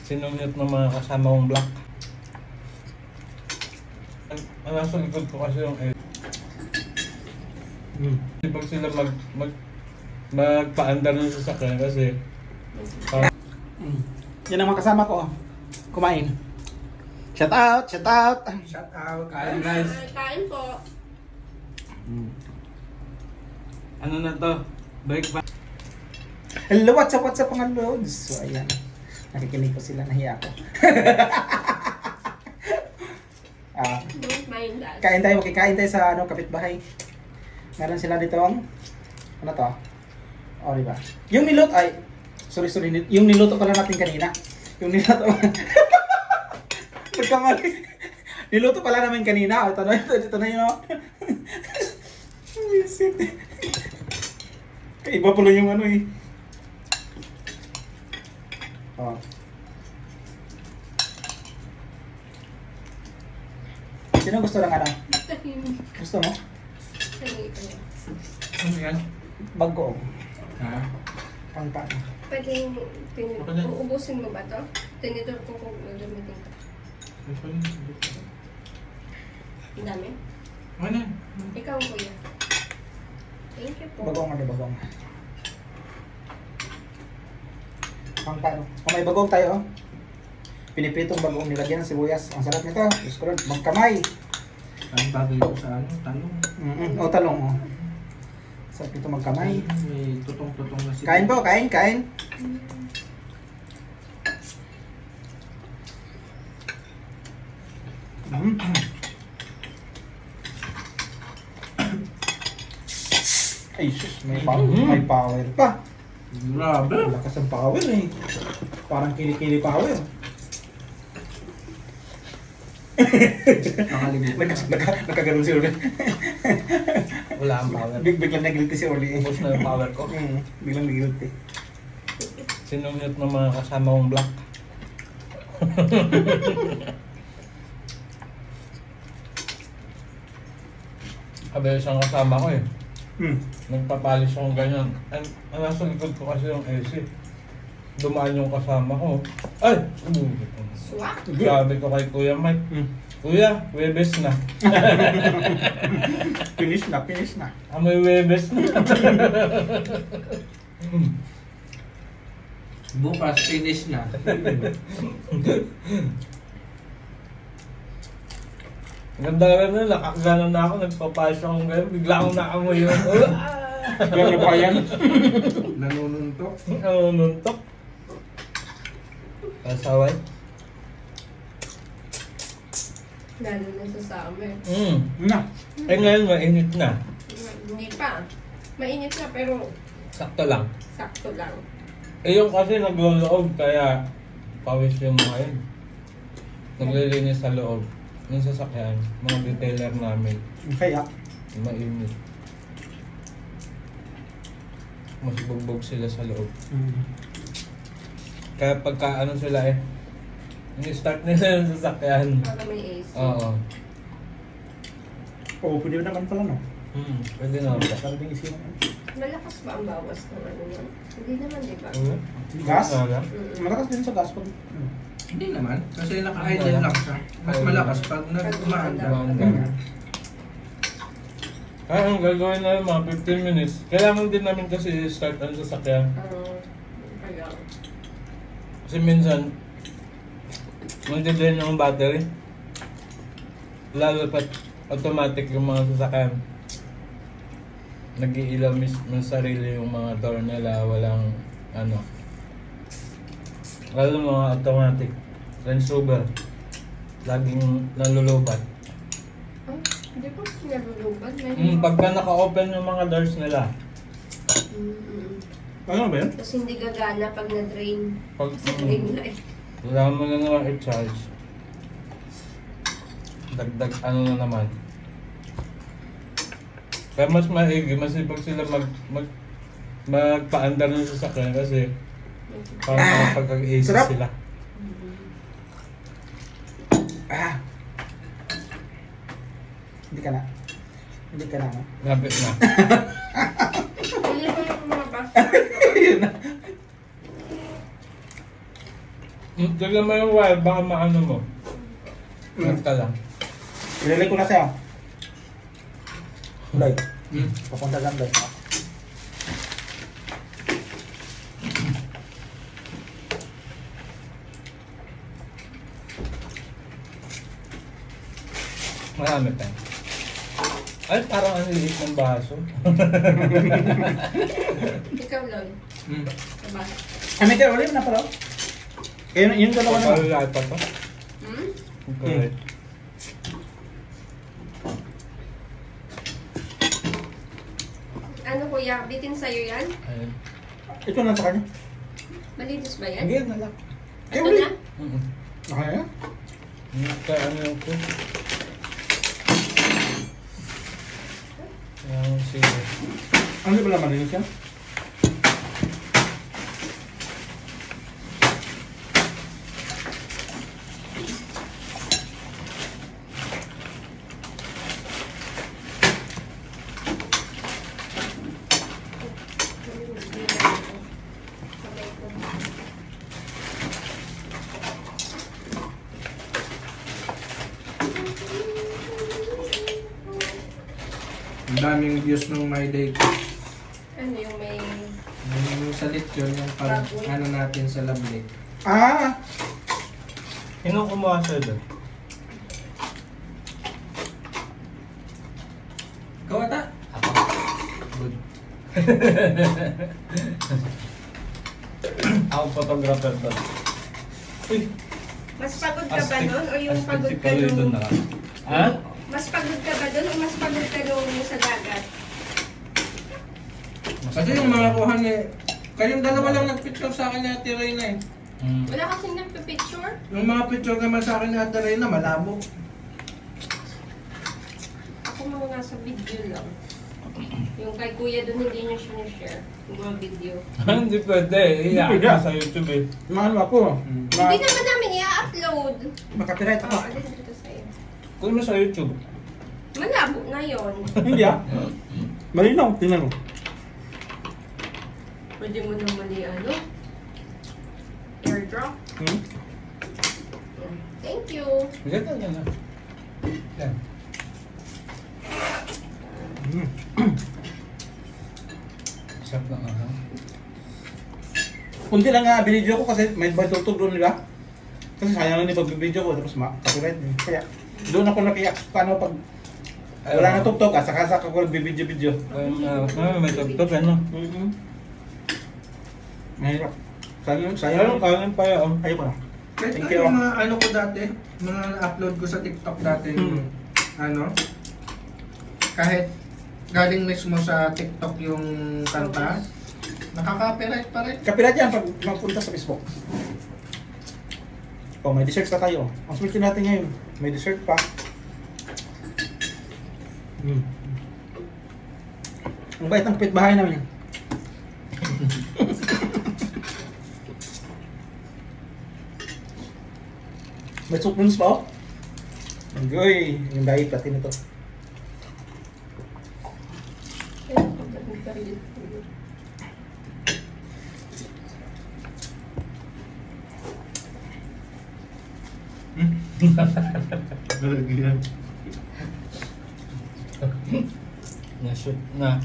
sinumyot ng mga kasama kong black. Ang nasa likod ko kasi yung pag sila magpaandar ng sasakyan kasi Yan ang mga kasama ko. Kumain. Shout out! Shout out! Shout out. kain guys. Kain po. Ano na to? Breakfast. Hello, what's up mga loads? So, ayan. Nakikinig ko sila, nahiya ako. Don't mind that. Kain tayo, makikain tayo sa kapitbahay. Meron sila dito ano to? O, diba? Yung niluto, sorry, yung niluto pala natin kanina. Yung niluto, nagkamali. Niluto pala namin kanina. Ito na yun. Visit. Iba pala yung ano eh. Oh. Sino gusto ng ano? Gusto mo? Ano yan? Bagoong. Ha? Pang paano? Pwede Ako na. uubusin mo ba to? Tinidor ko kung gagamitin ko. Ang dami. Ano? Ikaw, kuya. Thank you po. Bagoong ano, bagoong. Pang paano? Kung may bagoong tayo, oh. Pinipritong bagoong nilagyan ng sibuyas. Ang sarap nito. Gusto ko rin. Magkamay. Ang bagay ko sa talong. O, talong, oh. Sarap nito magkamay. May tutong-tutong na Kain po, kain. Ay, sus, may power pa. Grabe. Lakas ang power eh. Parang kili-kili power. Nakalimutan. Nakaganon si Uli. Wala ang power. Biglang nag-guilty si Uli eh. Ubus na yung power ko. Biglang nag-guilty. Sinumyot ng mga kasama kong black. Sabi isang kasama ko eh. Nagpapalis akong ganyan. Ang nasa likod ko kasi yung AC. Dumaan yung kasama ko. Ay! Swak. Sabi ko kay Kuya Mike, Kuya, Webes na. Finish na. Amoy Webes na. Bukas finish na. Ganda rin na, nakakaganon na ako, nagpapalis akong ganyan, bigla akong naamoy yun. Gano'n pa yan? Nanununtok. Nuntok. Kasaway. Lalo na sa summer. Na. Eh ngayon, mainit na. Hindi pa. Mainit na pero Sakto lang. sakto lang. Eh yung kasi nagloloob, kaya pawis yung mga yun. Naglilinis sa loob. Yung sasakyan, mga detailer namin, Kaya. mainit. Mas bugbog sila sa loob. Kaya pagka ano sila start nila yung sasakyan. Para may AC. Oo. Oo, pwede naman pala no. Pwede na ba? Para din isip naman. Malakas ba ang bawas ng ano yan? Hindi naman, di ba? Gas? Wala. Malakas din sa gas pag... Hindi naman. Kasi naka-idle lang siya. Mas malakas pag nag-umaanda. Kaya ang gagawin na mga 15 minutes. Kailangan din namin kasi start ang sasakyan. Kaya. Kasi minsan, magdi-drain yung battery. Lalo pat automatic yung mga sasakyan. Nag-iilaw mismo sarili yung mga door nila. Walang ano. Lalo mga automatic. Range Rover. Laging nalulubat. Ay, hindi po naluluban. Pagka naka-open yung mga doors nila. Ano ba yan? Tapos hindi gagana pag na-drain. Pag Kasi drain na eh. wala mo na naman i-charge. Dagdag ano na naman. Kaya mas maigi, masipag sila magpaandar ng sasakyan kasi parang makapag-AC sarap. sila. Hindi ka na. No? Lapit na. Hindi ko yung mga basta. Yun na. Tignan mo yung wire, baka maano mo. Mat ka lang. Ilagay ko na siya. Ulay. Hmm. Papunta lang guys. Marami pa. Ay, parang ang liit ng baso. Ikaw, Lloyd. Hmm. Diba? May kaya ulit na pala. Kaya yung dalawa na. Parang lahat pa to. Hmm? Okay. Ano kuya, bitin sa'yo yan? Ayun. Ito na sa kanya. Malinis ba yan? Hindi, nalak. Kaya Ito ulit. na? Nakaya? Kaya ano yung ko? Yung sili. Ano ba naman yun siya? Ang daming views ng My Day ko. Ano yung may... Yung salit yun, yung pag Baboy. ano natin sa Lovely. Ah! Sino kumuha sa'yo doon? Ikaw ata? Good. Ako photographer to. Uy! Mas pagod ka ba nun? O yung astig pagod si ka Kaloy doon nung... na. Ha? Mas pagod ka ba dun o mas pagod ka nung sa dagat? Kasi yung mga kuha ni... Kayong dalawa lang nagpicture sa akin ni Ate Reyna eh. Wala kasing nagpipicture? Yung mga picture naman sa akin ni Ate Reyna, malabo. Ako mga nasa video lang. Yung kay kuya dun hindi niya sinishare. Yung mga video. Hindi pwede. Iyak Hindi. ka sa YouTube eh. Mahal ako. Hindi naman namin i-upload. Makapiright ako. Oo, alin dito sa'yo. Kung mo sa YouTube. Malabo na yon. Hindi ah. Malinaw. Tingnan mo. Pwede mo naman ano? Airdrop. Hmm? Thank you. Ganda niya na. Yan. Sarap ng aha. Kunti lang nga binidyo ko kasi may batutog doon, di ba? Kasi sayang lang yung pagbibidyo ko tapos copyright din. Kaya doon ako nakiyak paano pag wala na tugtog saka ko nagbibidyo-video. May tugtog ano? Mahirap. Sayang Sayang. kanin pa yan. Ayoko na. Kahit Thank ano you. yung mga ano ko dati, mga na-upload ko sa TikTok dati, ano, kahit galing mismo sa TikTok yung kanta, nakaka-copyright pa rin. Copyright yan pag mapunta sa Facebook. Oh, may dessert pa tayo. Ang switch natin ngayon. May dessert pa. Ang bait ng kapitbahay namin. May soup noodles pa oh. Enjoy. Yung diet pati nito. Na-shoot na.